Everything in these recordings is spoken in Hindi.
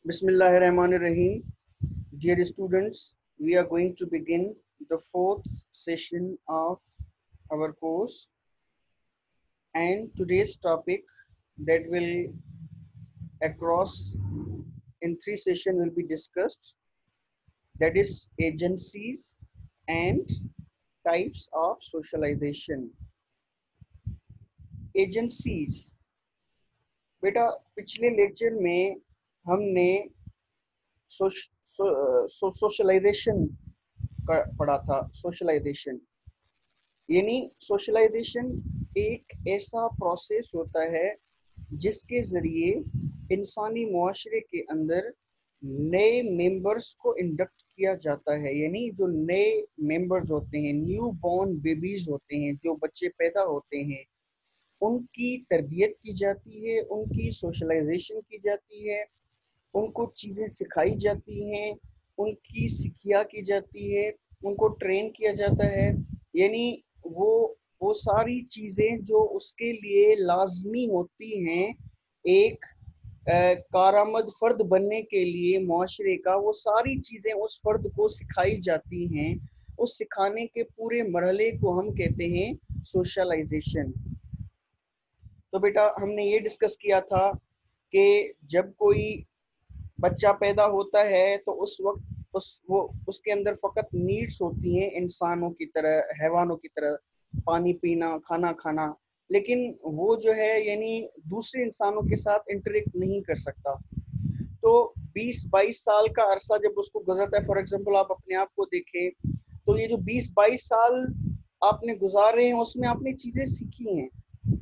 Bismillahirrahmanirrahim. Dear students, we are going to begin the fourth session of our course, and today's topic that will across in three sessions will be discussed, that is agencies and types of socialization. Agencies, बेटा पिछले लेक्चर में हमने सोशलाइजेशन पढ़ा था। सोशलाइजेशन यानी सोशलाइजेशन एक ऐसा प्रोसेस होता है जिसके जरिए इंसानी मुआशरे के अंदर नए मेंबर्स को इंडक्ट किया जाता है। यानी जो नए मेंबर्स होते हैं, न्यू बॉर्न बेबीज होते हैं, जो बच्चे पैदा होते हैं, उनकी तरबियत की जाती है, उनकी सोशलाइजेशन की जाती है, उनको चीज़ें सिखाई जाती हैं, उनकी सिखिया की जाती है, उनको ट्रेन किया जाता है। यानी वो वो सारी चीज़ें जो उसके लिए लाजमी होती हैं एक कारामद फर्द बनने के लिए मुआशरे का, वो सारी चीज़ें उस फर्द को सिखाई जाती हैं। उस सिखाने के पूरे मरहले को हम कहते हैं सोशलाइजेशन। तो बेटा हमने ये डिस्कस किया था कि जब कोई बच्चा पैदा होता है तो उस वक्त उसके अंदर फकत नीड्स होती हैं इंसानों की तरह, हैवानों की तरह, पानी पीना, खाना खाना, लेकिन वो जो है यानी दूसरे इंसानों के साथ इंटरेक्ट नहीं कर सकता। तो 20-22 साल का अरसा जब उसको गुजरता है, फॉर एग्जांपल आप अपने आप को देखें, तो ये जो 20-22 साल आपने गुजारे हैं उसमें आपने चीजें सीखी हैं।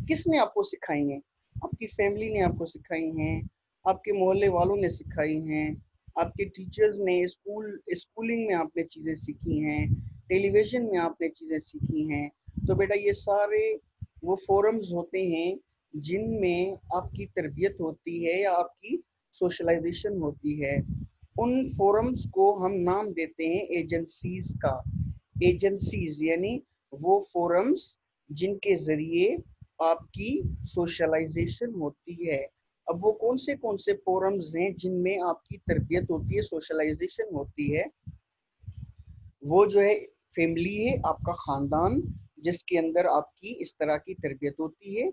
किसने आपको सिखाई हैं? आपकी फैमिली ने आपको सिखाई हैं, आपके मोहल्ले वालों ने सिखाई हैं, आपके टीचर्स ने, स्कूलिंग में आपने चीज़ें सीखी हैं, टेलीविज़न में आपने चीज़ें सीखी हैं। तो बेटा ये सारे वो फोरम्स होते हैं जिनमें आपकी तरबियत होती है या आपकी सोशलाइजेशन होती है। उन फोरम्स को हम नाम देते हैं एजेंसीज का। एजेंसीज यानी वो फोरम्स जिनके ज़रिए आपकी सोशलाइजेशन होती है। अब वो कौन से फोरम्स हैं जिनमें आपकी तरबियत होती है, सोशलाइजेशन होती है? वो जो है फैमिली है, आपका ख़ानदान, जिसके अंदर आपकी इस तरह की तरबियत होती है।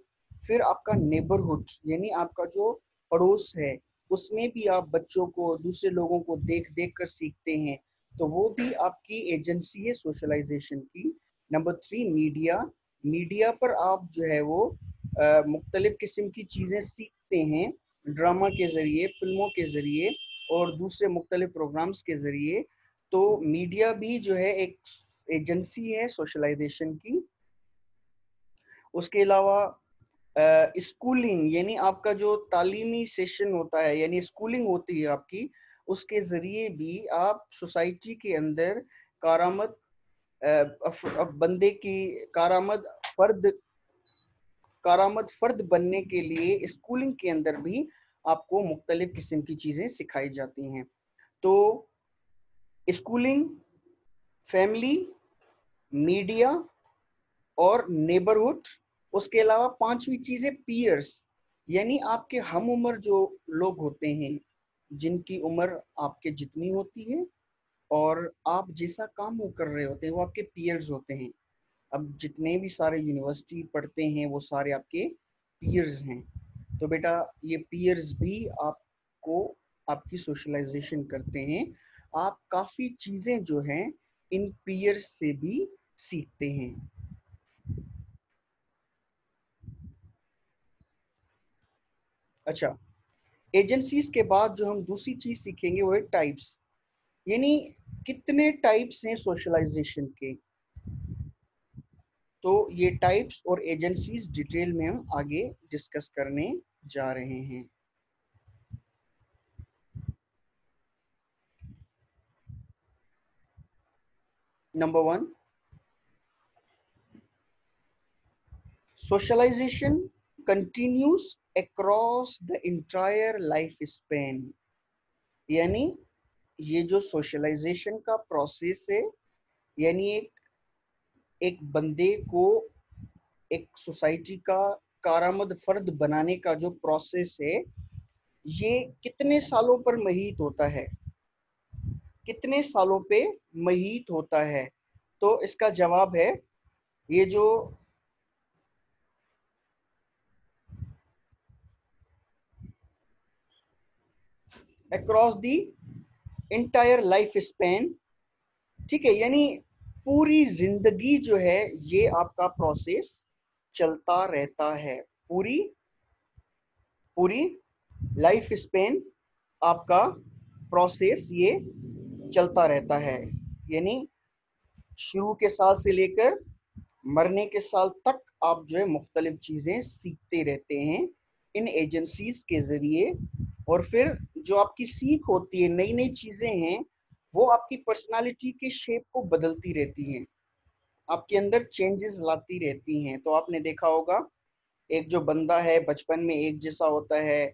फिर आपका नेबरहुड यानी आपका जो पड़ोस है, उसमें भी आप बच्चों को, दूसरे लोगों को देख देख कर सीखते हैं, तो वो भी आपकी एजेंसी है सोशलाइजेशन की। Number 3 media. मीडिया पर आप जो है वो मुख्तलिफ किस्म की चीज़ें सीखते हैं, ड्रामा के ज़रिए, फिल्मों के ज़रिए और दूसरे मुख्तलिफ प्रोग्राम्स के ज़रिए। तो मीडिया भी जो है एक एजेंसी है सोशलाइजेशन की। उसके अलावा स्कूलिंग यानी आपका जो तालीमी सेशन होता है, यानी स्कूलिंग होती है आपकी, उसके ज़रिए भी आप सोसाइटी के अंदर कारामद बंदे की फर्द कारामद फर्द बनने के लिए स्कूलिंग के अंदर भी आपको मुख्तलिफ किस्म की चीज़ें सिखाई जाती हैं। तो स्कूलिंग, फैमिली, मीडिया और नेबरहुड। उसके अलावा पांचवी चीज है पीयर्स, यानी आपके हम उम्र जो लोग होते हैं, जिनकी उम्र आपके जितनी होती है और आप जैसा काम वो कर रहे होते हैं, वो आपके पीयर्स होते हैं। अब जितने भी सारे यूनिवर्सिटी पढ़ते हैं वो सारे आपके पीयर्स हैं। तो बेटा ये पीयर्स भी आपको आपकी सोशलाइजेशन करते हैं। आप काफ़ी चीज़ें जो हैं इन पीयर्स से भी सीखते हैं। अच्छा, एजेंसीज के बाद जो हम दूसरी चीज सीखेंगे वो है टाइप्स, यानी कितने टाइप्स हैं सोशलाइजेशन के। तो ये टाइप्स और एजेंसीज डिटेल में हम आगे डिस्कस करने जा रहे हैं। Number 1, socialisation continues across the entire life span. यानी ये जो सोशलाइजेशन का प्रोसेस है, यानी एक बंदे को एक सोसाइटी का कारामद फर्द बनाने का जो प्रोसेस है, ये कितने सालों पर महीत होता है, कितने सालों पे महीत होता है? तो इसका जवाब है, ये जो across the entire life span, ठीक है, यानी पूरी जिंदगी जो है ये आपका प्रोसेस चलता रहता है, पूरी पूरी लाइफ स्पेन आपका प्रोसेस ये चलता रहता है। यानी शुरू के साल से लेकर मरने के साल तक आप जो है मुख्तलिफ चीजें सीखते रहते हैं इन एजेंसीज के जरिए, और फिर जो आपकी सीख होती है, नई नई चीजें हैं, वो आपकी पर्सनालिटी के शेप को बदलती रहती हैं, आपके अंदर चेंजेस लाती रहती हैं। तो आपने देखा होगा, एक जो बंदा है बचपन में एक जैसा होता है,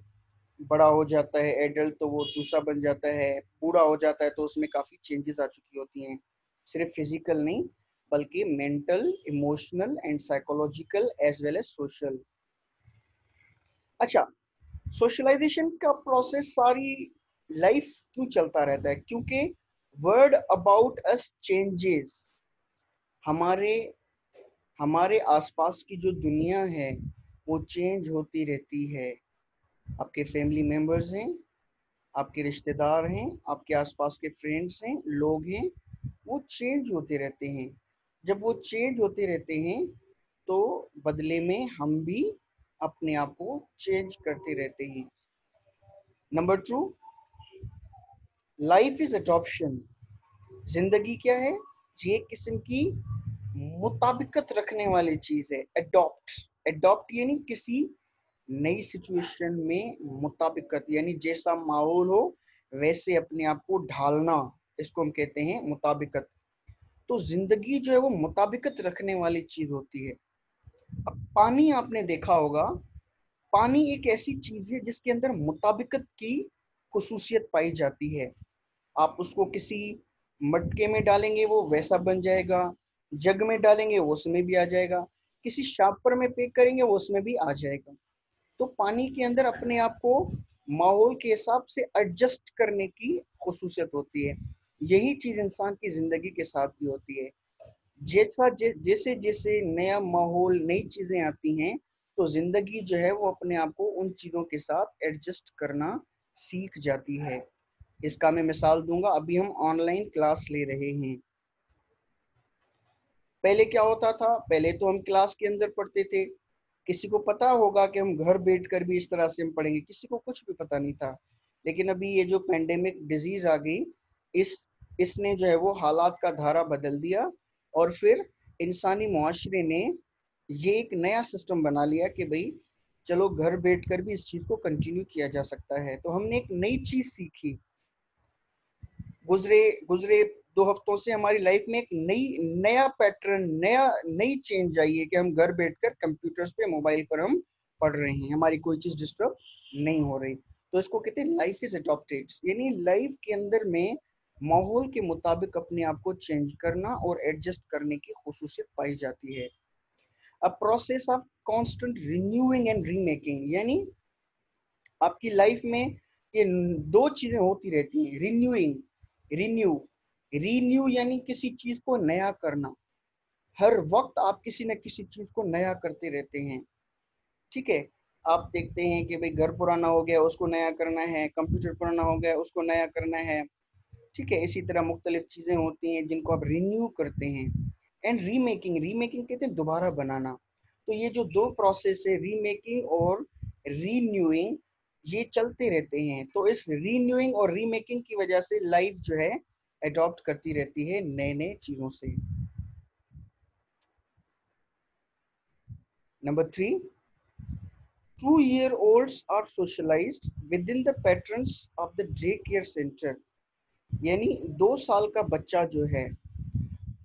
बड़ा हो जाता है एडल्ट तो वो दूसरा बन जाता है, बूढ़ा हो जाता है तो उसमें काफी चेंजेस आ चुकी होती हैं, सिर्फ फिजिकल नहीं बल्कि mental, emotional and psychological as well as social. अच्छा, सोशलाइजेशन का प्रोसेस सारी लाइफ क्यों चलता रहता है? क्योंकि वर्ड अबाउट अस चेंजेस, हमारे हमारे आसपास की जो दुनिया है वो चेंज होती रहती है। आपके फैमिली मेंबर्स हैं, आपके रिश्तेदार हैं, आपके आसपास के फ्रेंड्स हैं, लोग हैं, वो चेंज होते रहते हैं। जब वो चेंज होते रहते हैं तो बदले में हम भी अपने आप को चेंज करते रहते हैं। Number two, life is adoption. जिंदगी क्या है? ये किस्म की मुताबिकत रखने वाली चीज है। अडॉप्ट, अडॉप्ट यानी किसी नई सिचुएशन में मुताबिकत, यानी जैसा माहौल हो वैसे अपने आप को ढालना, इसको हम कहते हैं मुताबिकत। तो जिंदगी जो है वो मुताबिकत रखने वाली चीज होती है। अब पानी आपने देखा होगा, पानी एक ऐसी चीज है जिसके अंदर मुताबिकत की खुसूसियत पाई जाती है। आप उसको किसी मटके में डालेंगे वो वैसा बन जाएगा, जग में डालेंगे वो उसमें भी आ जाएगा, किसी शापर में पैक करेंगे वो उसमें भी आ जाएगा। तो पानी के अंदर अपने आप को माहौल के हिसाब से एडजस्ट करने की खुसूसियत होती है। यही चीज इंसान की जिंदगी के साथ भी होती है। जैसे जैसे नया माहौल, नई चीजें आती हैं तो जिंदगी जो है वो अपने आप को उन चीजों के साथ एडजस्ट करना सीख जाती है। इसका मैं मिसाल दूंगा, अभी हम ऑनलाइन क्लास ले रहे हैं। पहले क्या होता था? पहले तो हम क्लास के अंदर पढ़ते थे, किसी को पता होगा कि हम घर बैठ कर भी इस तरह से हम पढ़ेंगे? किसी को कुछ भी पता नहीं था। लेकिन अभी ये जो पेंडेमिक डिजीज आ गई, इस इसने जो है वो हालात का धारा बदल दिया, और फिर इंसानी मुआशरे ने ये एक नया सिस्टम बना लिया कि भाई चलो घर बैठ कर भी इस चीज को कंटिन्यू किया जा सकता है। तो हमने एक नई चीज सीखी, गुजरे गुजरे 2 हफ्तों से हमारी लाइफ में एक नया पैटर्न, नई चेंज आई है कि हम घर बैठकर कंप्यूटर्स पे, मोबाइल पर हम पढ़ रहे हैं, हमारी कोई चीज डिस्टर्ब नहीं हो रही। तो इसको कहते हैं लाइफ इज अडॉप्टेड, यानी लाइफ के अंदर में माहौल के मुताबिक अपने आप को चेंज करना और एडजस्ट करने की खुसूसियत पाई जाती है। A process of constant renewing and remaking, यानी आपकी लाइफ में ये दो चीजें होती रहती हैं, रिन्यूइंग, रिन्यू, रीन्यू यानी किसी चीज को नया करना। हर वक्त आप किसी न किसी चीज को नया करते रहते हैं, ठीक है। आप देखते हैं कि भाई घर पुराना हो गया उसको नया करना है, कंप्यूटर पुराना हो गया उसको नया करना है, ठीक है। इसी तरह मुख्तलिफ चीजें होती हैं जिनको आप रिन्यू करते हैं। एंड रीमेकिंग, रीमेकिंग कहते हैं दोबारा बनाना। तो ये जो दो प्रोसेस है, रीमेकिंग और रीन्यूइंग, ये चलते रहते हैं। तो इस रीन्यूइंग और रीमेकिंग की वजह से लाइफ जो है अडॉप्ट करती रहती है नए नए चीजों से। Number three, 2 year olds are socialized within the patterns of the day care centre. यानी 2 साल का बच्चा जो है,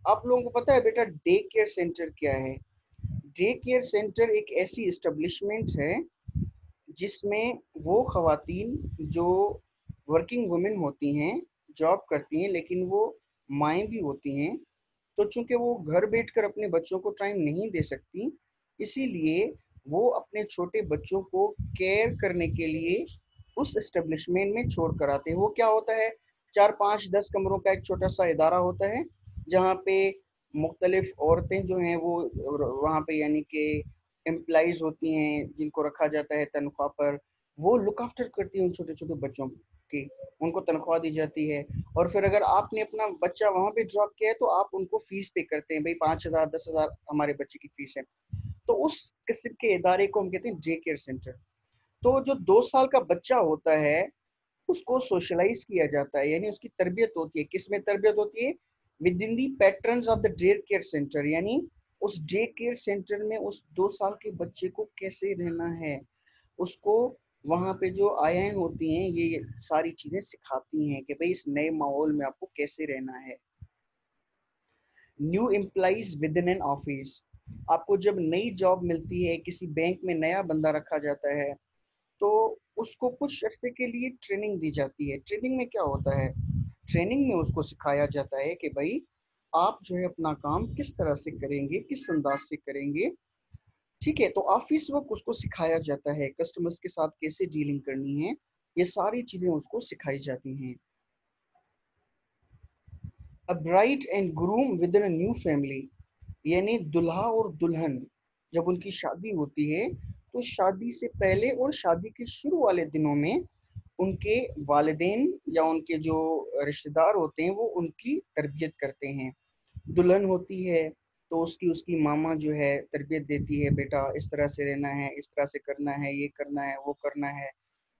आप लोगों को पता है बेटा डे केयर सेंटर क्या है? डे केयर सेंटर एक ऐसी इस्टेब्लिशमेंट है जिसमें वो खवातीन जो वर्किंग वुमेन होती हैं, जॉब करती हैं, लेकिन वो माएँ भी होती हैं, तो चूंकि वो घर बैठकर अपने बच्चों को टाइम नहीं दे सकती, इसीलिए वो अपने छोटे बच्चों को केयर करने के लिए उस एस्टेब्लिशमेंट में छोड़ कर आते हैं। वो क्या होता है, 4 5 10 कमरों का एक छोटा सा इदारा होता है जहाँ पे मुख्तलिफ औरतें जो हैं वो वहाँ पे यानी कि एम्प्लॉइज होती हैं जिनको रखा जाता है तनख्वाह पर। वो लुक आफ्टर करती हैं उन छोटे छोटे बच्चों की, उनको तनख्वाह दी जाती है। और फिर अगर आपने अपना बच्चा वहाँ पे ड्रॉप किया है तो आप उनको फीस पे करते हैं, भाई 5,000 10,000 हमारे बच्चे की फीस है। तो उस किस्म के इदारे को हम कहते हैं डे केयर सेंटर। तो जो 2 साल का बच्चा होता है उसको सोशलाइज किया जाता है, यानी उसकी तरबियत होती है। किस में तरबियत होती है? With in the patterns of the day care centre, यानी उस डे केयर सेंटर में उस 2 साल के बच्चे को कैसे रहना है, उसको वहाँ पे जो आयाएं होती हैं ये सारी चीजें सिखाती हैं कि भाई इस नए माहौल में आपको कैसे रहना है। New employees with in an office, आपको जब नई जॉब मिलती है, किसी बैंक में नया बंदा रखा जाता है तो उसको कुछ अरसे के लिए ट्रेनिंग दी जाती है। ट्रेनिंग में क्या होता है? ट्रेनिंग में उसको सिखाया जाता है कि भाई आप जो है अपना काम किस तरह से करेंगे, किस अंदाज से करेंगे। ठीक है, तो ऑफिस वर्क उसको सिखाया जाता है, कस्टमर्स के साथ कैसे डीलिंग करनी है, ये सारी चीजें उसको सिखाई जाती हैं। A bride and groom with in a new family, यानी दुल्हा और दुल्हन जब उनकी शादी होती है तो शादी से पहले और शादी के शुरू वाले दिनों में उनके वालिदैन या उनके जो रिश्तेदार होते हैं वो उनकी तरबियत करते हैं। दुल्हन होती है तो उसकी उसकी मामा जो है तरबियत देती है, बेटा इस तरह से रहना है, इस तरह से करना है, ये करना है, वो करना है।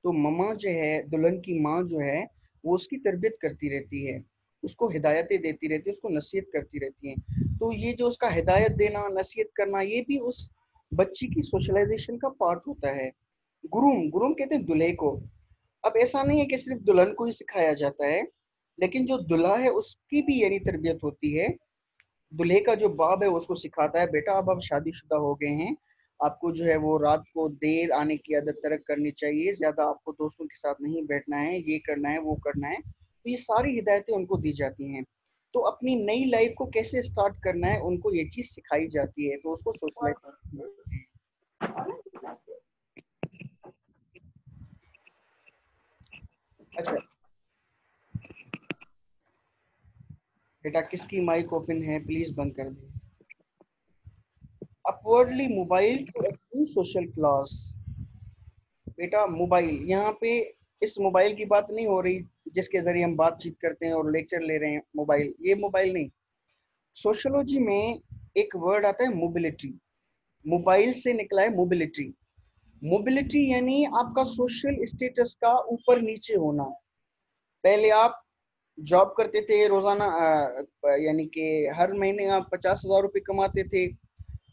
तो ममा जो है, दुल्हन की माँ जो है, वो उसकी तरबियत करती रहती है, उसको हिदायतें देती रहती है, उसको नसीहत करती रहती हैं। तो ये जो उसका हिदायत देना, नसीहत करना, ये भी उस बच्ची की सोशलाइजेशन का पार्ट होता है। गुरूम, गुरूम कहते हैं दूल्हे को। अब ऐसा नहीं है कि सिर्फ दुल्हन को ही सिखाया जाता है, लेकिन जो दूल्हा है उसकी भी यानी तरबियत होती है। दूल्हे का जो बाप है वो उसको सिखाता है, बेटा अब आप शादीशुदा हो गए हैं, आपको जो है वो रात को देर आने की आदत तर्क करनी चाहिए, ज्यादा आपको दोस्तों के साथ नहीं बैठना है, ये करना है, वो करना है। तो ये सारी हिदायतें उनको दी जाती हैं। तो अपनी नई लाइफ को कैसे स्टार्ट करना है उनको ये चीज सिखाई जाती है, तो उसको सोशलाइज। अच्छा बेटा, किसकी माइक ओपन है प्लीज बंद कर दें। Upwardly mobile to a new social class. बेटा मोबाइल यहाँ पे, इस मोबाइल की बात नहीं हो रही जिसके जरिए हम बातचीत करते हैं और लेक्चर ले रहे हैं, मोबाइल, ये मोबाइल नहीं। सोशियोलॉजी में एक वर्ड आता है मोबिलिटी, मोबाइल से निकला है मोबिलिटी। मोबिलिटी यानी आपका सोशल स्टेटस का ऊपर नीचे होना। पहले आप जॉब करते थे रोजाना, यानी कि हर महीने आप 50,000 रुपये कमाते थे।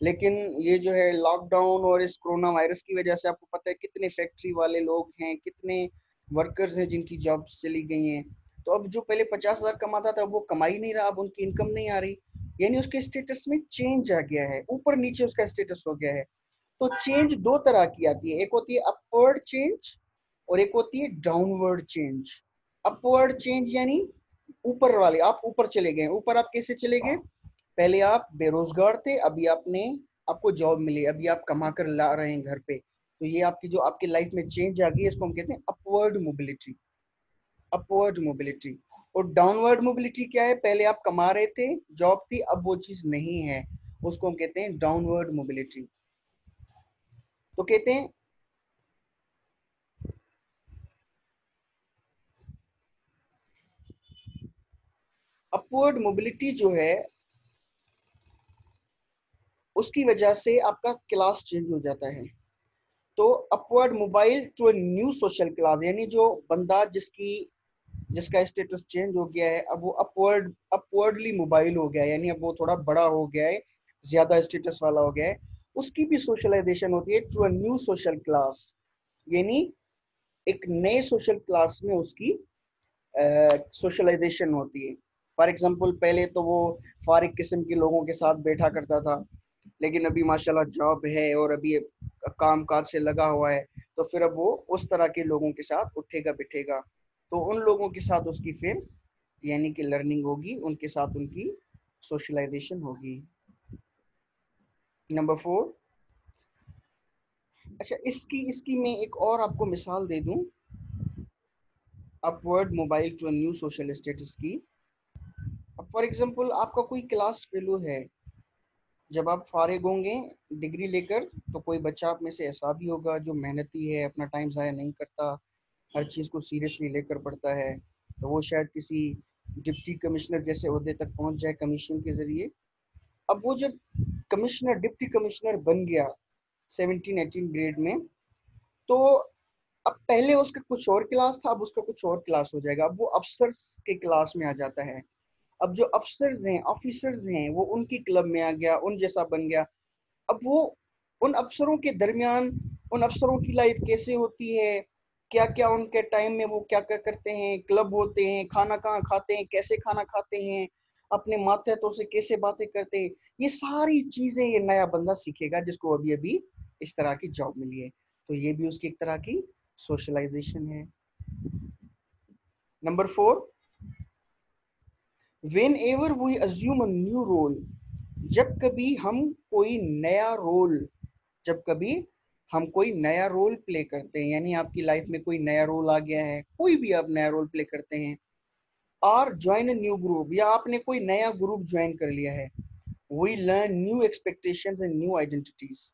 लेकिन ये जो है लॉकडाउन और इस कोरोना वायरस की वजह से आपको पता है कितने फैक्ट्री वाले लोग हैं, कितने वर्कर्स हैं जिनकी जॉब्स चली गई हैं। तो अब जो पहले 50,000 कमाता था वो कमा ही नहीं रहा, अब उनकी इनकम नहीं आ रही, यानी उसके स्टेटस में चेंज आ गया है, ऊपर नीचे उसका स्टेटस हो गया है। तो चेंज दो तरह की आती है, एक होती है अपवर्ड चेंज और एक होती है डाउनवर्ड चेंज। अपवर्ड चेंज यानी ऊपर वाले, आप ऊपर चले गए। ऊपर आप कैसे चले गए? पहले आप बेरोजगार थे, अभी आपको जॉब मिली, अभी आप कमा कर ला रहे हैं घर पे। तो ये आपकी जो आपकी लाइफ में चेंज आ गई है, इसको हम कहते हैं अपवर्ड मोबिलिटी। Upward mobility. और डाउनवर्ड मोबिलिटी क्या है? पहले आप कमा रहे थे, जॉब थी, अब वो चीज नहीं है, उसको हम कहते हैं डाउनवर्ड मोबिलिटी। तो कहते हैं अपवर्ड मोबिलिटी जो है उसकी वजह से आपका क्लास चेंज हो जाता है। तो upward mobile to a new social class, यानी जो बंदा जिसका स्टेटस चेंज हो गया है, अब वो अपवर्डली मोबाइल हो गया है, यानी अब वो थोड़ा बड़ा हो गया है, ज्यादा स्टेटस वाला हो गया है। उसकी भी सोशलाइजेशन होती है to a new social class, यानी एक नए सोशल क्लास में उसकी सोशलाइजेशन होती है। फॉर एग्जांपल पहले तो वो फारिग किस्म के लोगों के साथ बैठा करता था, लेकिन अभी माशाल्लाह जॉब है और अभी काम काज से लगा हुआ है, तो फिर अब वो उस तरह के लोगों के साथ उठेगा बिठेगा। तो उन लोगों के साथ उसकी फिर यानी कि लर्निंग होगी, उनके साथ उनकी सोशलाइजेशन होगी। नंबर 4। अच्छा, इसकी इसकी मैं एक और आपको मिसाल दे दूं। Upward mobile to a new social status की। अब फॉर एग्जांपल आपका कोई क्लास फेलो है, जब आप फारिग होंगे डिग्री लेकर, तो कोई बच्चा आप में से ऐसा भी होगा जो मेहनती है, अपना टाइम ज़ाया नहीं करता, हर चीज़ को सीरियसली लेकर पढ़ता है, तो वो शायद किसी डिप्टी कमिश्नर जैसे ओहदे तक पहुंच जाए कमीशन के ज़रिए। अब वो जब कमिश्नर डिप्टी कमिश्नर बन गया 17-18 ग्रेड में, तो अब पहले उसका कुछ और क्लास था, अब उसका कुछ और क्लास हो जाएगा, अब वो अफसर्स के क्लास में आ जाता है। अब जो अफसर्स हैं, ऑफिसर्स हैं, वो उनकी क्लब में आ गया, उन जैसा बन गया। अब वो उन अफसरों के दरमियान, उन अफसरों की लाइफ कैसे होती है, क्या क्या उनके टाइम में वो क्या क्या करते हैं, क्लब होते हैं, खाना कहाँ खाते हैं, कैसे खाना खाते हैं, अपने मातहतों से कैसे बातें करते हैं, ये सारी चीजें ये नया बंदा सीखेगा जिसको अभी अभी इस तरह की जॉब मिली है। तो ये भी उसकी एक तरह की सोशलाइजेशन है। Number 4, whenever we assume a new role, जब कभी हम कोई नया रोल, जब कभी हम कोई नया रोल प्ले करते हैं, यानी आपकी लाइफ में कोई नया रोल आ गया है, कोई भी आप नया रोल प्ले करते हैं, और ज्वाइन अ न्यू ग्रुप, या आपने कोई नया ग्रुप ज्वाइन कर लिया है, we learn new expectations and new identities.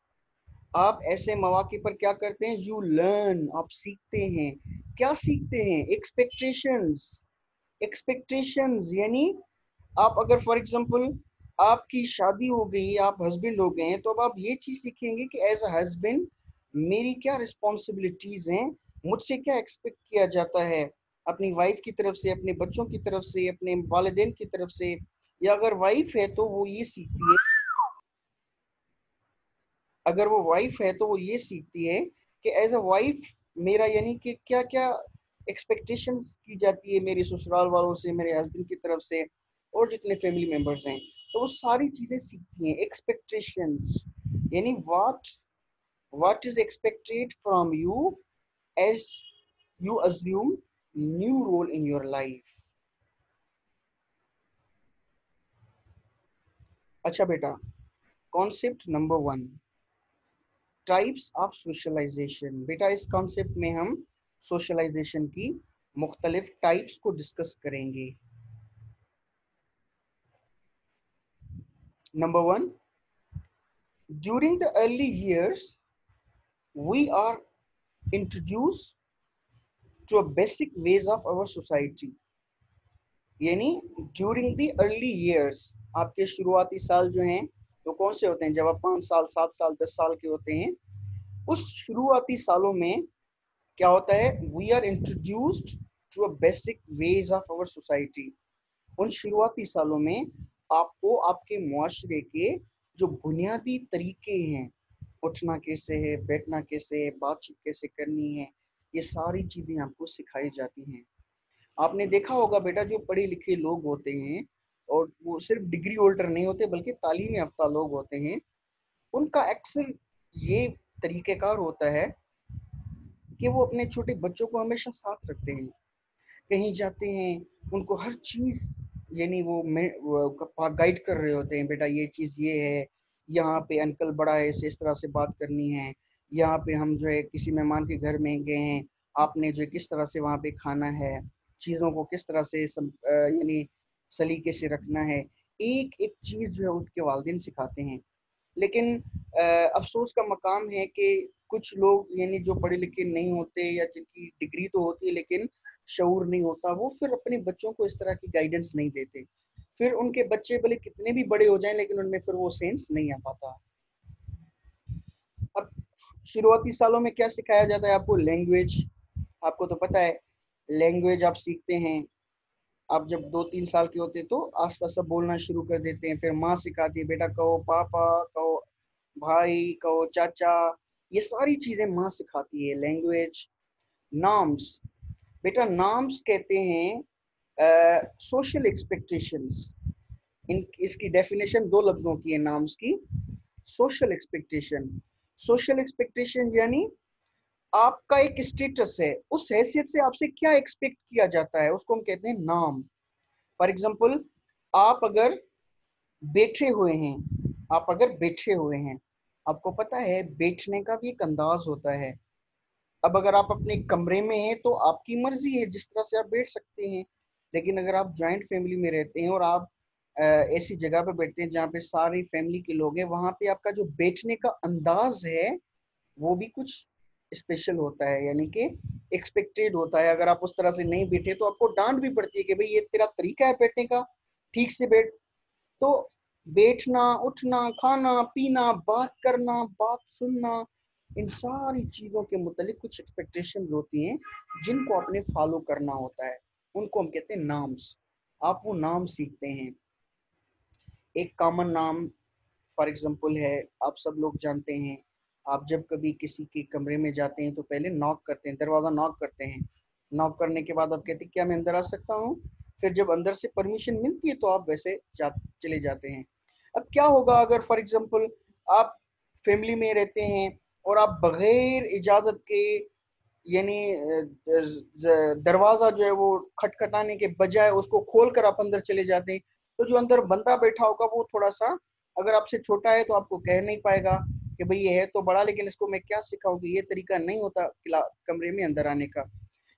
आप ऐसे मौके पर क्या करते हैं, यू लर्न, आप सीखते हैं। क्या सीखते हैं? एक्सपेक्टेशंस। एक्सपेक्टेशंस यानी आप अगर फॉर एग्जांपल आपकी शादी हो गई, आप हस्बैंड हो गए हैं, तो अब आप ये चीज सीखेंगे कि एज अ हस्बैंड मेरी क्या रिस्पॉन्सिबिलिटीज हैं, मुझसे क्या एक्सपेक्ट किया जाता है, अपनी वाइफ की तरफ से, अपने बच्चों की तरफ से, अपने वालिदैन की तरफ से। या अगर वाइफ है तो वो ये सीखती है, अगर वो वाइफ है तो वो ये सीखती है कि एज अ वाइफ मेरा यानी कि क्या क्या एक्सपेक्टेशंस की जाती है मेरे ससुराल वालों से, मेरे हस्बैंड की तरफ से, और जितने फैमिली मेंबर्स हैं, तो वो सारी चीजें सीखती हैं। एक्सपेक्टेशंस यानी what is expected from you as you assume new role in your life. अच्छा बेटा, concept number 1, types of socialisation. बेटा इस कॉन्सेप्ट में हम सोशलाइजेशन की मुख्तलिफ टाइप्स को डिस्कस करेंगे। Number 1, during the early years we are introduce to a basic ways of our society. यानी ड्यूरिंग द अर्ली ईयर्स, आपके शुरुआती साल जो हैं तो कौन से होते हैं, जब आप 5 साल 7 साल 10 साल के होते हैं, उस शुरुआती सालों में क्या होता है, we are introduced to a basic ways of our society. उन शुरुआती सालों में आपको आपके मुआशरे के जो बुनियादी तरीके हैं, उठना कैसे है, बैठना कैसे है, बातचीत कैसे करनी है, ये सारी चीजें आपको सिखाई जाती हैं। आपने देखा होगा बेटा, जो पढ़े लिखे लोग होते हैं, और वो सिर्फ डिग्री होल्डर नहीं होते बल्कि तालीम याफ्ता लोग होते हैं, उनका अक्सर ये तरीक़ेकार होता है कि वो अपने छोटे बच्चों को हमेशा साथ रखते हैं। कहीं जाते हैं उनको हर चीज़ यानी वो गाइड कर रहे होते हैं, बेटा ये चीज़ ये है, यहाँ पे अंकल बड़ा है, इसे इस तरह से बात करनी है, यहाँ पे हम जो है किसी मेहमान के घर में गए हैं, आपने जो है किस तरह से वहाँ पे खाना है, चीज़ों को किस तरह से यानी सलीके से रखना है, एक एक चीज़ जो है उनके वालिदैन सिखाते हैं। लेकिन अफसोस का मकाम है कि कुछ लोग यानी जो पढ़े लिखे नहीं होते, या जिनकी डिग्री तो होती है लेकिन शऊर नहीं होता, वो फिर अपने बच्चों को इस तरह की गाइडेंस नहीं देते। फिर उनके बच्चे भले कितने भी बड़े हो जाएं, लेकिन उनमें फिर वो सेंस नहीं आ पाता। अब शुरुआती सालों में क्या सिखाया जाता है आपको, लैंग्वेज। आपको तो पता है लैंग्वेज आप सीखते हैं, आप जब 2-3 साल के होते हैं तो आस्ता आस्ता बोलना शुरू कर देते हैं, फिर माँ सिखाती है, बेटा कहो पापा, कहो भाई, कहो चाचा, ये सारी चीजें माँ सिखाती है। लैंग्वेज। नॉर्म्स, बेटा नॉर्म्स कहते हैं सोशल एक्सपेक्टेशंस। इन इसकी डेफिनेशन 2 लफ्जों की है नॉर्म्स की। सोशल एक्सपेक्टेशन, सोशल एक्सपेक्टेशन यानी आपका एक स्टेटस है, उस हैसियत से आपसे क्या एक्सपेक्ट किया जाता है, उसको हम कहते हैं नॉर्म। फॉर एग्जाम्पल, आप अगर बैठे हुए हैं, आपको पता है बैठने का भी एक अंदाज होता है। अब अगर आप अपने कमरे में हैं तो आपकी मर्जी है, जिस तरह से आप बैठ सकते हैं। लेकिन अगर आप जॉइंट फैमिली में रहते हैं और आप ऐसी जगह पे बैठते हैं जहाँ पे सारी फैमिली के लोग हैं, वहां पे आपका जो बैठने का अंदाज है वो भी कुछ स्पेशल होता है, यानी कि एक्सपेक्टेड होता है। अगर आप उस तरह से नहीं बैठे तो आपको डांट भी पड़ती है कि भाई ये तेरा तरीका है बैठने का, ठीक से बैठ। तो बैठना, उठना, खाना पीना, बात करना, बात सुनना, इन सारी चीजों के मुतालिक कुछ एक्सपेक्टेशंस होती हैं जिनको आपने फॉलो करना होता है। उनको हम कहते हैं नाम्स। आप वो नाम सीखते हैं। एक कॉमन नाम फॉर एग्जांपल है, आप सब लोग जानते हैं, आप जब कभी किसी के कमरे में जाते हैं तो पहले नॉक करते हैं, दरवाज़ा नॉक करते हैं। नॉक करने के बाद आप कहते हैं क्या मैं अंदर आ सकता हूँ? फिर जब अंदर से परमिशन मिलती है तो आप वैसे चले जाते हैं। अब क्या होगा अगर फॉर एग्जांपल आप फैमिली में रहते हैं और आप बगैर इजाज़त के, यानी दरवाजा जो है वो खटखटाने के बजाय उसको खोल कर आप अंदर चले जाते हैं, तो जो अंदर बंदा बैठा होगा वो थोड़ा सा, अगर आपसे छोटा है तो आपको कह नहीं पाएगा कि भाई ये है तो बड़ा, लेकिन इसको मैं क्या सिखाऊं कि ये तरीका नहीं होता कमरे में अंदर आने का।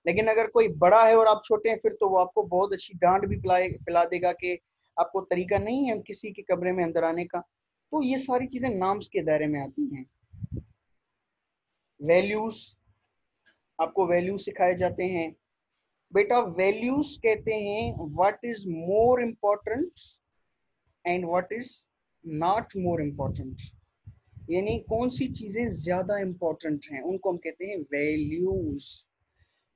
लेकिन अगर कोई बड़ा है और आप छोटे हैं, फिर तो वो आपको बहुत अच्छी डांट भी पिला देगा कि आपको तरीका नहीं है किसी के कमरे में अंदर आने का। तो ये सारी चीजें नाम्स के दायरे में आती हैं। वैल्यूज, आपको वैल्यूज सिखाए जाते हैं। बेटा वैल्यूज कहते हैं what is more important and what is not more important, यानी कौन सी चीजें ज्यादा इंपॉर्टेंट हैं, उनको हम कहते हैं वैल्यूज।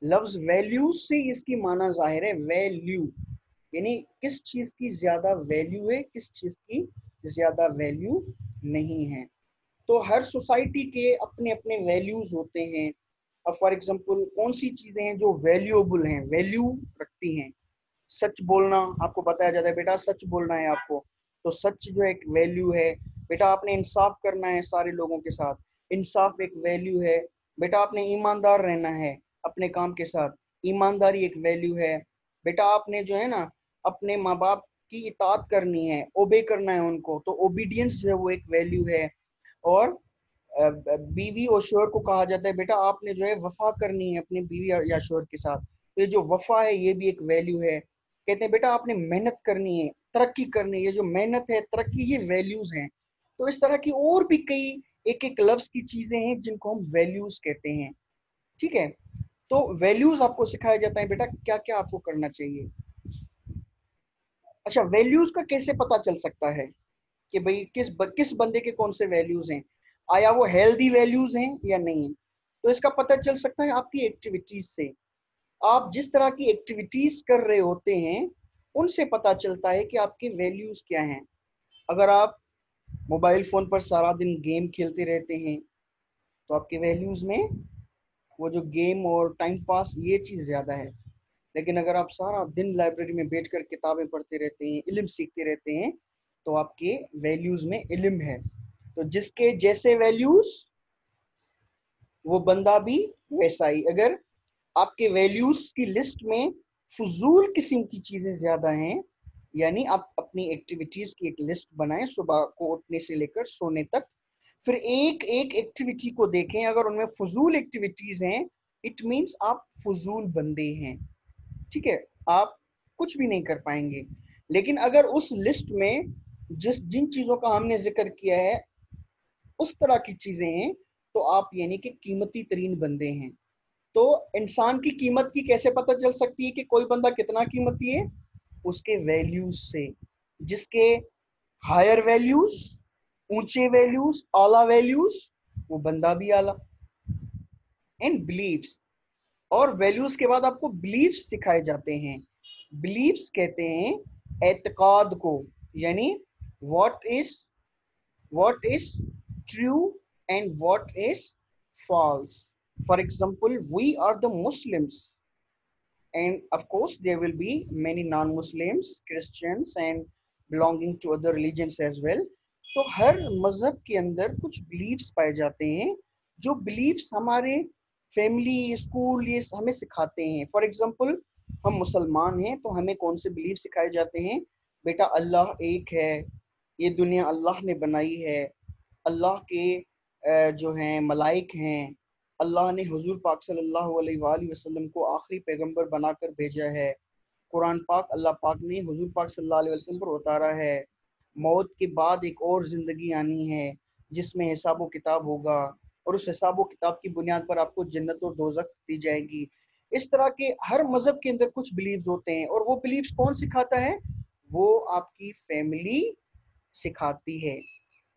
लफ्ज वैल्यूज से इसकी माना जाहिर है वैल्यू, यानी किस चीज की ज्यादा वैल्यू है, किस चीज की ज्यादा वैल्यू नहीं है। तो हर सोसाइटी के अपने अपने वैल्यूज होते हैं। अब फॉर एग्जांपल कौन सी चीजें हैं जो वैल्यूएबल हैं, वैल्यू रखती हैं? सच बोलना, आपको बताया जाता है बेटा सच बोलना है आपको, तो सच जो एक वैल्यू है। बेटा आपने इंसाफ करना है सारे लोगों के साथ, इंसाफ एक वैल्यू है। बेटा आपने ईमानदार रहना है अपने काम के साथ, ईमानदारी एक वैल्यू है। बेटा आपने जो है ना अपने माँ बाप की इताअत करनी है, ओबे करना है उनको, तो ओबीडियंस जो है वो एक वैल्यू है। और बीवी और शोहर को कहा जाता है बेटा आपने जो है वफा करनी है अपनी बीवी या शोहर के साथ, तो ये जो वफा है ये भी एक वैल्यू है। कहते हैं बेटा आपने मेहनत करनी है, तरक्की करनी है, ये जो मेहनत है तरक्की ये वैल्यूज हैं। तो इस तरह की और भी कई एक एक लफ्ज की चीजें हैं जिनको हम वैल्यूज कहते हैं। ठीक है, तो वैल्यूज आपको सिखाया जाता है बेटा क्या क्या आपको करना चाहिए। अच्छा, वैल्यूज का कैसे पता चल सकता है कि भाई किस बंदे के कौन से वैल्यूज हैं, आया वो हेल्दी वैल्यूज हैं या नहीं है? तो इसका पता चल सकता है आपकी एक्टिविटीज से। आप जिस तरह की एक्टिविटीज कर रहे होते हैं उनसे पता चलता है कि आपके वैल्यूज क्या हैं। अगर आप मोबाइल फोन पर सारा दिन गेम खेलते रहते हैं तो आपके वैल्यूज में वो जो गेम और टाइम पास ये चीज ज्यादा है। लेकिन अगर आप सारा दिन लाइब्रेरी में बैठकर किताबें पढ़ते रहते हैं, इल्म सीखते रहते हैं, तो आपके वैल्यूज में इल्म है। तो जिसके जैसे वैल्यूज वो बंदा भी वैसा ही। अगर आपके वैल्यूज की लिस्ट में फजूल किस्म की चीजें ज्यादा हैं, यानी आप अपनी एक्टिविटीज की एक लिस्ट बनाएं सुबह को उठने से लेकर सोने तक, फिर एक एक एक्टिविटी को देखें, अगर उनमें फजूल एक्टिविटीज हैं इट मीन्स आप फजूल बंदे हैं। ठीक है, आप कुछ भी नहीं कर पाएंगे। लेकिन अगर उस लिस्ट में जिन चीजों का हमने जिक्र किया है उस तरह की चीजें हैं तो आप यानी कि कीमती तरीन बंदे हैं। तो इंसान की कीमत की कैसे पता चल सकती है कि कोई बंदा कितना कीमती है? उसके वैल्यूज से। जिसके हायर वैल्यूज, ऊंचे वैल्यूज, आला वैल्यूज, वो बंदा भी आला। एंड बिलीव्स, और वैल्यूज के बाद आपको बिलीव्स सिखाए जाते हैं। बिलीव्स कहते हैं एतकाद को, यानी what is true and what is false. For example, we are the Muslims, and of course, there will be many non-Muslims, Christians, and belonging to other religions as well. तो हर मजहब के अंदर कुछ बिलीव्स पाए जाते हैं, जो बिलीव्स हमारे फैमिली स्कूल ये हमें सिखाते हैं। फॉर एग्जांपल, हम मुसलमान हैं तो हमें कौन से बिलीव सिखाए जाते हैं? बेटा अल्लाह एक है, ये दुनिया अल्लाह ने बनाई है, अल्लाह के जो हैं मलाइक हैं, अल्लाह ने हुजूर पाक सल्लल्लाहु अलैहि वसल्लम को आखिरी पैगंबर बनाकर भेजा है। कुरान पाक अल्लाह पाक ने हुजूर पाक सल्लल्लाहु अलैहि वसल्लम पर उतारा है। मौत के बाद एक और ज़िंदगी आनी है जिसमें हिसाब व किताब होगा, और उस हिसाब व किताब की बुनियाद पर आपको जन्नत और दोज़ख दी जाएगी। इस तरह के हर मज़हब के अंदर कुछ बिलीव्स होते हैं, और वो बिलीव्स कौन सिखाता है? वो आपकी फैमिली सिखाती है,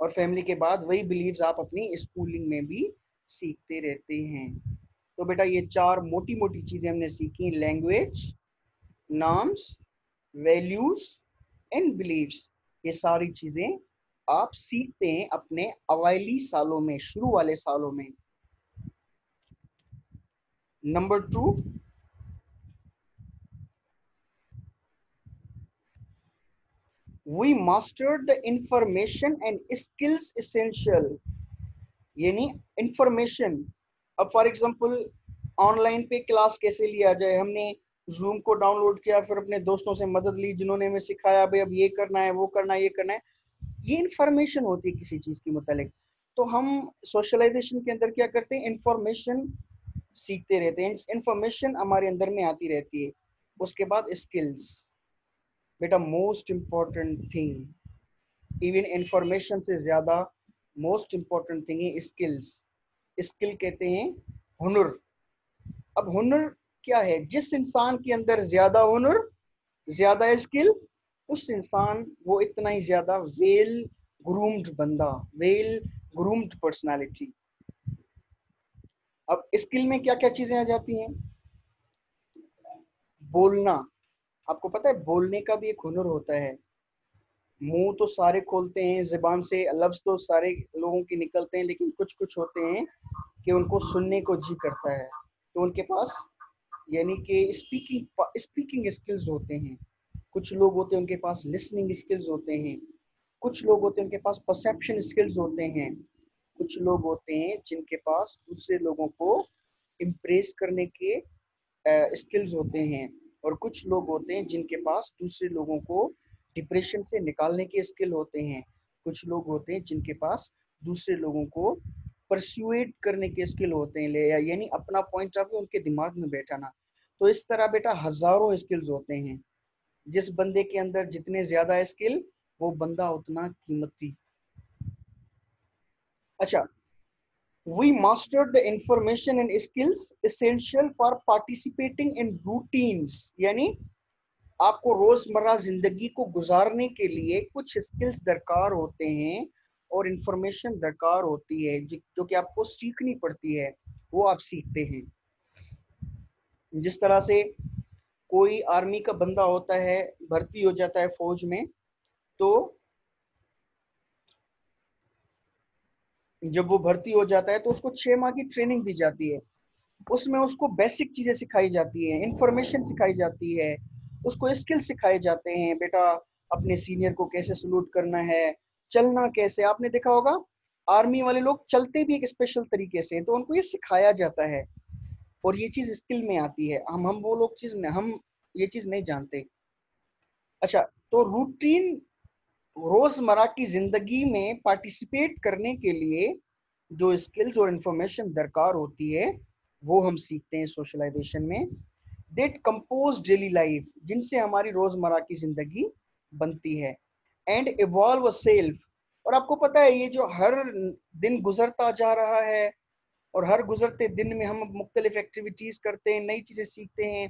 और फैमिली के बाद वही बिलीव्स आप अपनी स्कूलिंग में भी सीखते रहते हैं। तो बेटा ये चार मोटी मोटी चीज़ें हमने सीखी: language, norms, values and beliefs. ये सारी चीजें आप सीखते हैं अपने अवाइली सालों में, शुरू वाले सालों में। Number 2, we mastered the information and skills essential. यानी इंफॉर्मेशन, अब फॉर एग्जांपल ऑनलाइन पे क्लास कैसे लिया जाए, हमने जूम को डाउनलोड किया, फिर अपने दोस्तों से मदद ली जिन्होंने हमें सिखाया भाई अब ये करना है, वो करना है, ये करना है। ये इंफॉर्मेशन होती है किसी चीज के मुतालिक। तो हम सोशलाइजेशन के अंदर क्या करते हैं? इंफॉर्मेशन सीखते रहते हैं, इंफॉर्मेशन हमारे अंदर में आती रहती है। उसके बाद स्किल्स, बेटा most important thing, even information से ज्यादा मोस्ट इम्पॉर्टेंट थिंग है स्किल्स। स्किल कहते हैं हुनर। अब हुनर क्या है? जिस इंसान के अंदर ज्यादा हुनर, ज्यादा स्किल, उस इंसान वो इतना ही ज्यादा वेल ग्रूम्ड बंदा, वेल ग्रूम्ड पर्सनालिटी। अब स्किल में क्या क्या चीजें आ जाती हैं? बोलना, आपको पता है बोलने का भी एक हुनर होता है। मुंह तो सारे खोलते हैं, जुबान से लफ्ज तो सारे लोगों के निकलते हैं, लेकिन कुछ कुछ होते हैं कि उनको सुनने को जी करता है, तो उनके पास यानी कि स्पीकिंग स्पीकिंग स्किल्स होते हैं। कुछ लोग होते हैं उनके पास लिसनिंग स्किल्स होते हैं। कुछ लोग होते हैं उनके पास परसेप्शन स्किल्स होते हैं। कुछ लोग होते हैं जिनके पास दूसरे लोगों को इम्प्रेस करने के स्किल्स होते हैं। और कुछ लोग होते हैं जिनके पास दूसरे लोगों को डिप्रेशन से निकालने के स्किल होते हैं। कुछ लोग होते हैं जिनके पास दूसरे लोगों को परसुएट करने के स्किल होते हैं, ले यानी अपना पॉइंट ऑफ व्यू उनके दिमाग में बैठाना। तो इस तरह बेटा हजारों स्किल्स होते हैं। जिस बंदे के अंदर जितने ज्यादा स्किल, वो बंदा उतना कीमती। अच्छा, we mastered the information and skills essential for participating in routines। यानी आपको रोजमर्रा जिंदगी को गुजारने के लिए कुछ स्किल्स दरकार होते हैं और इंफॉर्मेशन दरकार होती है जो कि आपको सीखनी पड़ती है, वो आप सीखते हैं। जिस तरह से कोई आर्मी का बंदा होता है, भर्ती हो जाता है फौज में, तो जब वो भर्ती हो जाता है तो उसको 6 माह की ट्रेनिंग दी जाती है। उसमें उसको बेसिक चीजें सिखाई जाती है, इंफॉर्मेशन सिखाई जाती है, उसको स्किल सिखाए जाते हैं। बेटा अपने सीनियर को कैसे सलूट करना है, चलना कैसे, आपने देखा होगा आर्मी वाले लोग चलते भी एक स्पेशल तरीके से, तो उनको ये सिखाया जाता है, और ये चीज स्किल में आती है। हम वो लोग चीज हम ये चीज नहीं जानते। अच्छा, तो रूटीन रोजमर्रा की जिंदगी में पार्टिसिपेट करने के लिए जो स्किल्स और इंफॉर्मेशन दरकार होती है, वो हम सीखते हैं सोशलाइजेशन में। दैट कंपोज डेली लाइफ, जिनसे हमारी रोजमर्रा की जिंदगी बनती है। एंड इवॉल्व सेल्फ, और आपको पता है ये जो हर दिन गुजरता जा रहा है, और हर गुजरते दिन में हम मुख्तलिफ एक्टिविटीज करते हैं, नई चीजें सीखते हैं।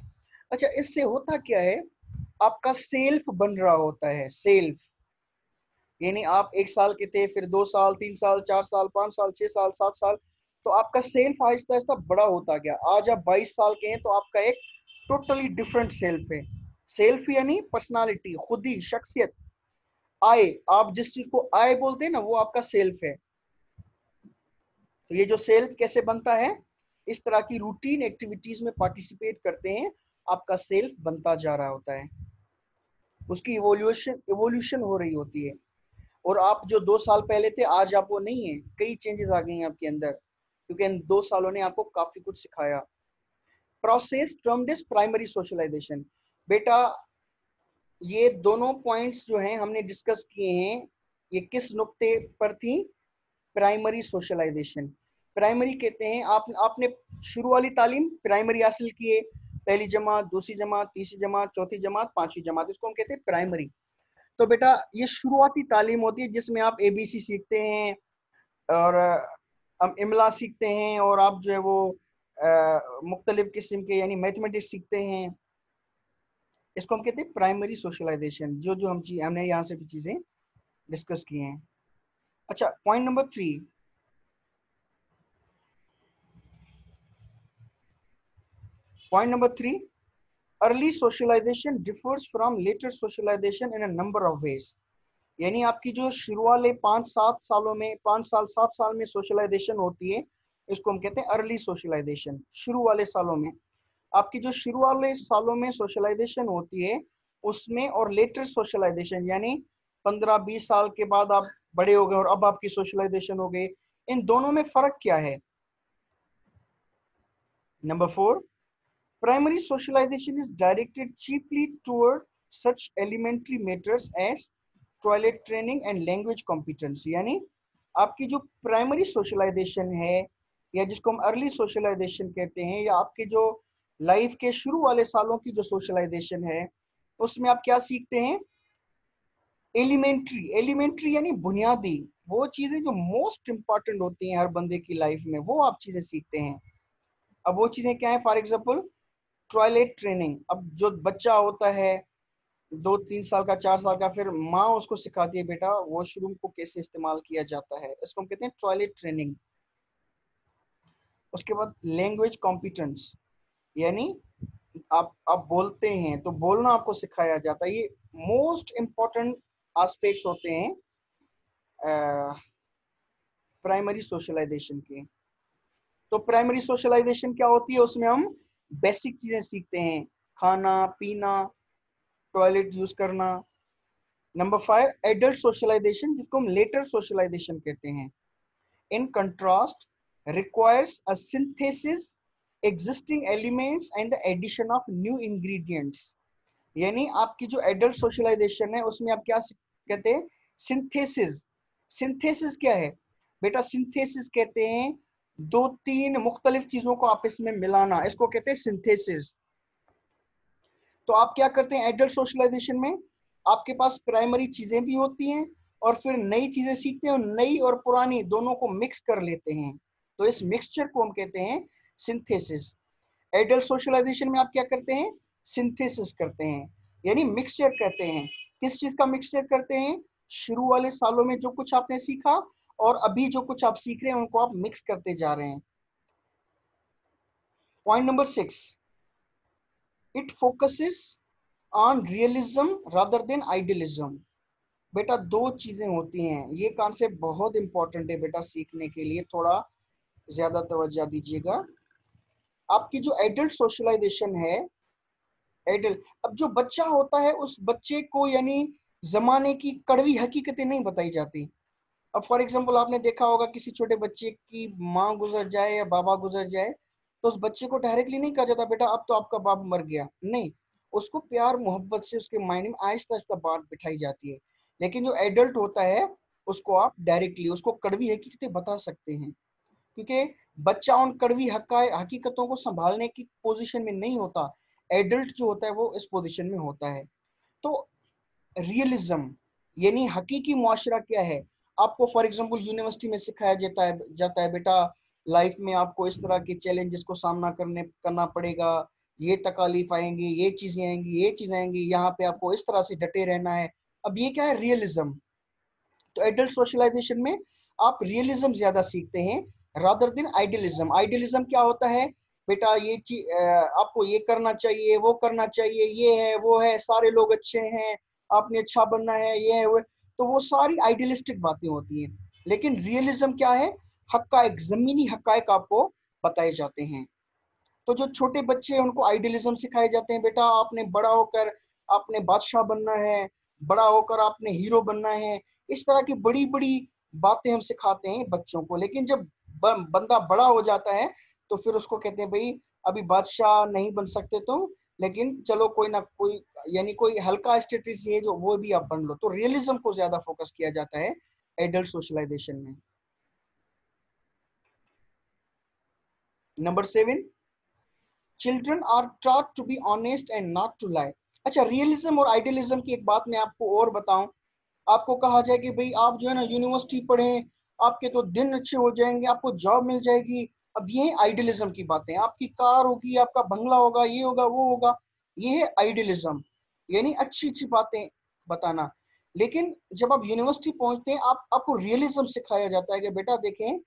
अच्छा, इससे होता क्या है? आपका सेल्फ बन रहा होता है। सेल्फ यानी आप 1 साल के थे, फिर 2 साल, 3 साल, 4 साल, 5 साल, 6 साल, 7 साल, तो आपका सेल्फ आहिस्ता आहिस्ता बड़ा होता गया। आज आप 22 साल के हैं, तो आपका एक टोटली डिफरेंट सेल्फ है। सेल्फ यानी पर्सनालिटी, खुद ही, शख्सियत। आय, आप जिस चीज को आय बोलते हैं ना, वो आपका सेल्फ है। तो ये जो सेल्फ कैसे बनता है? इस तरह की रूटीन एक्टिविटीज में पार्टिसिपेट करते हैं, आपका सेल्फ बनता जा रहा होता है, उसकी इवोल्यूशन इवोल्यूशन हो रही होती है। और आप जो 2 साल पहले थे, आज आप वो नहीं है, कई चेंजेस आ गई हैं आपके अंदर, क्योंकि इन 2 सालों ने आपको काफी कुछ सिखाया। Process termed is primary socialisation. बेटा ये दोनों पॉइंट्स जो हैं हमने डिस्कस किए हैं, ये किस नुक्ते पर थी? Primary socialisation. प्राइमरी कहते हैं आपने शुरू वाली तालीम प्राइमरी हासिल की है, पहली जमात, दूसरी जमात, तीसरी जमात, चौथी जमात, पांचवी जमात, इसको हम कहते हैं प्राइमरी। तो बेटा ये शुरुआती तालीम होती है जिसमें आप एबीसी सीखते हैं और हम इमला सीखते हैं और आप जो है वो मुख्तलिफ किस्म के यानी मैथमेटिक्स सीखते हैं। इसको हम कहते हैं प्राइमरी सोशलाइजेशन, जो जो हमने यहाँ से भी चीजें डिस्कस की हैं। अच्छा, point number 3, point number 3, early socialisation differs from later socialisation in a number of ways. यानी आपकी जो शुरू वाले 5-7 सालों में, 5 साल 7 साल में सोशलाइजेशन होती है, इसको हम कहते हैं अर्ली सोशलाइजेशन। शुरू वाले सालों में आपकी जो शुरू वाले सालों में सोशलाइजेशन होती है उसमें, और लेटर सोशलाइजेशन यानी 15-20 साल के बाद आप बड़े हो गए और अब आपकी सोशलाइजेशन हो गई, इन दोनों में फर्क क्या है? Number 4, primary socialization is directed chiefly toward such elementary matters as toilet training and language competence। यानी आपकी जो प्राइमरी सोशलाइजेशन है या जिसको हम अर्ली सोशलाइजेशन कहते हैं, या आपके जो लाइफ के शुरू वाले सालों की जो सोशलाइजेशन है उसमें आप क्या सीखते हैं? एलिमेंट्री, एलिमेंट्री यानी बुनियादी, वो चीजें जो मोस्ट इंपॉर्टेंट होती हैं हर बंदे की लाइफ में, वो आप चीजें सीखते हैं। अब वो चीजें क्या है? For example toilet training. अब जो बच्चा होता है 2-3 साल का, 4 साल का, फिर माँ उसको सिखाती है बेटा वॉशरूम को कैसे इस्तेमाल किया जाता है, इसको हम कहते हैं टॉयलेट ट्रेनिंग। उसके बाद लैंग्वेज कॉम्पिटेंस, यानी आप बोलते हैं तो बोलना आपको सिखाया जाता है। ये मोस्ट इंपॉर्टेंट एस्पेक्ट्स होते हैं प्राइमरी सोशलाइजेशन के। तो प्राइमरी सोशलाइजेशन क्या होती है? उसमें हम बेसिक चीजें सीखते हैं, खाना पीना, टॉयलेट यूज करना। नंबर 5, एडल्ट सोशलाइजेशन, जिसको हम लेटर सोशलाइजेशन कहते हैं, in contrast requires a synthesis existing elements and the addition of new ingredients. यानी आपकी जो एडल्ट सोशलाइजेशन है उसमें आप क्या कहते हैं? सिंथेसिस। सिंथेसिस क्या है बेटा? सिंथेसिस कहते हैं 2-3 मुख्तलिफ चीजों को आपस में मिलाना, इसको कहते हैं सिंथेसिस। तो आप क्या करते हैं एडल्ट सोशलाइजेशन में? आपके पास प्राइमरी चीजें भी होती हैं और फिर नई चीजें सीखते हैं, और नई और पुरानी दोनों को मिक्स कर लेते हैं, तो इस मिक्सचर को हम कहते हैं सिंथेसिस। एडल्ट सोशलाइजेशन में आप क्या करते हैं? सिंथेसिस करते हैं, यानी मिक्सचर करते हैं। किस चीज का मिक्सचर करते हैं? शुरू वाले सालों में जो कुछ आपने सीखा और अभी जो कुछ आप सीख रहे हैं उनको आप मिक्स करते जा रहे हैं। Point number 6, it focuses on realism rather than idealism. बेटा दो चीजें होती हैं, ये कॉन्सेप्ट बहुत इंपॉर्टेंट है बेटा, सीखने के लिए थोड़ा ज्यादा तवज्जो दीजिएगा। आपकी जो एडल्ट सोशलाइजेशन है, एडल्ट, अब जो बच्चा होता है उस बच्चे को यानी जमाने की कड़वी हकीकतें नहीं बताई जाती। अब फॉर एग्जांपल आपने देखा होगा किसी छोटे बच्चे की माँ गुजर जाए या बाबा गुजर जाए तो उस बच्चे को डायरेक्टली नहीं कहा जाता बेटा अब तो आपका बाप मर गया, नहीं, उसको प्यार मोहब्बत से उसके माइंड में आहिस्ता आहिस्ता बात बिठाई जाती है। लेकिन जो एडल्ट होता है उसको आप डायरेक्टली उसको कड़वी हकीकतें बता सकते हैं, क्योंकि बच्चा उन कड़वी हकीकतों को संभालने की पोजीशन में नहीं होता, एडल्ट जो होता है वो इस पोजीशन में होता है। तो रियलिज्म यानी हकीकी मुआशरा क्या है, आपको फॉर एग्जांपल यूनिवर्सिटी में सिखाया जाता है बेटा लाइफ में आपको इस तरह के चैलेंजेस को सामना करना पड़ेगा, ये तकालीफ आएंगी, ये चीजें आएंगी, ये चीजें आएंगी, यहाँ पे आपको इस तरह से डटे रहना है। अब ये क्या है? रियलिज्म। तो एडल्ट सोशलाइजेशन में आप रियलिज्म ज्यादा सीखते हैं रादर देन आइडियलिज्म। आइडियलिज्म क्या होता है बेटा? ये चीज आपको ये करना चाहिए, वो करना चाहिए, ये है वो है, सारे लोग अच्छे हैं, आपने अच्छा बनना है, ये है वो, तो वो सारी आइडियलिस्टिक बातें होती हैं। लेकिन रियलिज्म क्या है? हक्काइक, जमीनी हक्काइक आपको बताए जाते हैं। तो जो छोटे बच्चे हैं उनको आइडियलिज्म सिखाए जाते हैं, बेटा आपने बड़ा होकर आपने बादशाह बनना है, बड़ा होकर आपने हीरो बनना है, इस तरह की बड़ी बड़ी बातें हम सिखाते हैं बच्चों को। लेकिन जब बंदा बड़ा हो जाता है तो फिर उसको कहते हैं भाई अभी बादशाह नहीं बन सकते तुम, लेकिन चलो कोई ना कोई यानी कोई हल्का स्टेटस ये जो वो भी आप बन लो। तो रियलिज्म को ज्यादा फोकस किया जाता है एडल्ट सोशलाइजेशन में। Number 7, children are taught to be honest and not to lie. अच्छा, रियलिज्म और आइडियलिज्म की एक बात मैं आपको और बताऊं। आपको कहा जाए कि भाई आप जो है ना यूनिवर्सिटी पढ़ें, आपके तो दिन अच्छे हो जाएंगे, आपको जॉब मिल जाएगी। अब ये आइडियलिज्म की बातें, आपकी कार होगी, आपका बंगला होगा, ये होगा वो होगा, ये है आइडियलिज्म, यानी अच्छी अच्छी बातें बताना। लेकिन जब आप यूनिवर्सिटी पहुंचते हैं, आपको रियलिज्म सिखाया जाता है कि बेटा देखें,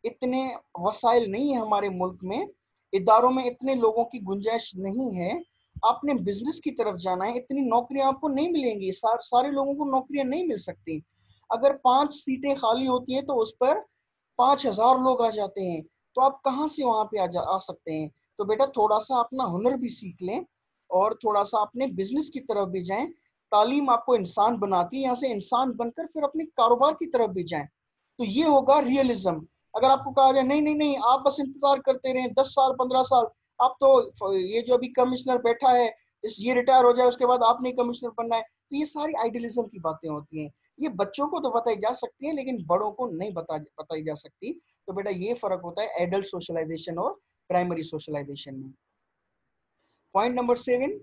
इतने वसाइल नहीं है हमारे मुल्क में, इदारों में इतने लोगों की गुंजाइश नहीं है, आपने बिजनेस की तरफ जाना है, इतनी नौकरियां आपको नहीं मिलेंगी, सारे लोगों को नौकरियां नहीं मिल सकती। अगर 5 सीटें खाली होती हैं तो उस पर 5,000 लोग आ जाते हैं, तो आप कहाँ से वहां पे आ सकते हैं। तो बेटा थोड़ा सा अपना हुनर भी सीख लें और थोड़ा सा अपने बिजनेस की तरफ भी जाएं। तालीम आपको इंसान बनाती है, यहाँ से इंसान बनकर फिर अपने कारोबार की तरफ भी जाएं। तो ये होगा रियलिज्म। अगर आपको कहा जाए नहीं नहीं नहीं, आप बस इंतजार करते रहे 10 साल 15 साल, आप तो ये जो अभी कमिश्नर बैठा है, इस ये रिटायर हो जाए उसके बाद आपने कमिश्नर बनना है, तो ये सारी आइडियलिज्म की बातें होती हैं। ये बच्चों को तो बताई जा सकती है लेकिन बड़ों को नहीं बताई जा सकती। तो बेटा ये फर्क होता है एडल्ट सोशलाइजेशन और प्राइमरी सोशलाइजेशन में। Point number 7,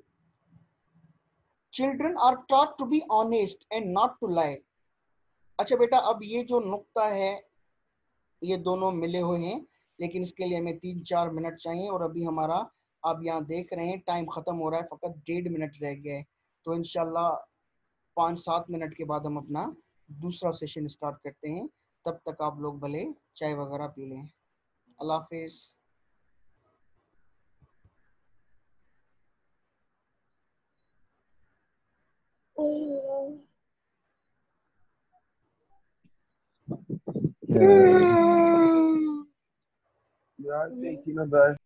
children are taught to be honest and not to lie. अच्छा बेटा, अब ये जो नुक्ता है, ये दोनों मिले हुए हैं, लेकिन इसके लिए हमें 3-4 मिनट चाहिए और अभी हमारा, आप यहाँ देख रहे हैं टाइम खत्म हो रहा है, फकत 1.5 मिनट रह गया है। तो इंशाल्लाह 5-7 मिनट के बाद हम अपना दूसरा सेशन स्टार्ट करते हैं। तब तक आप लोग भले चाय वगैरह पी लें। अल्लाह हाफिज। यार देखी ना बैठ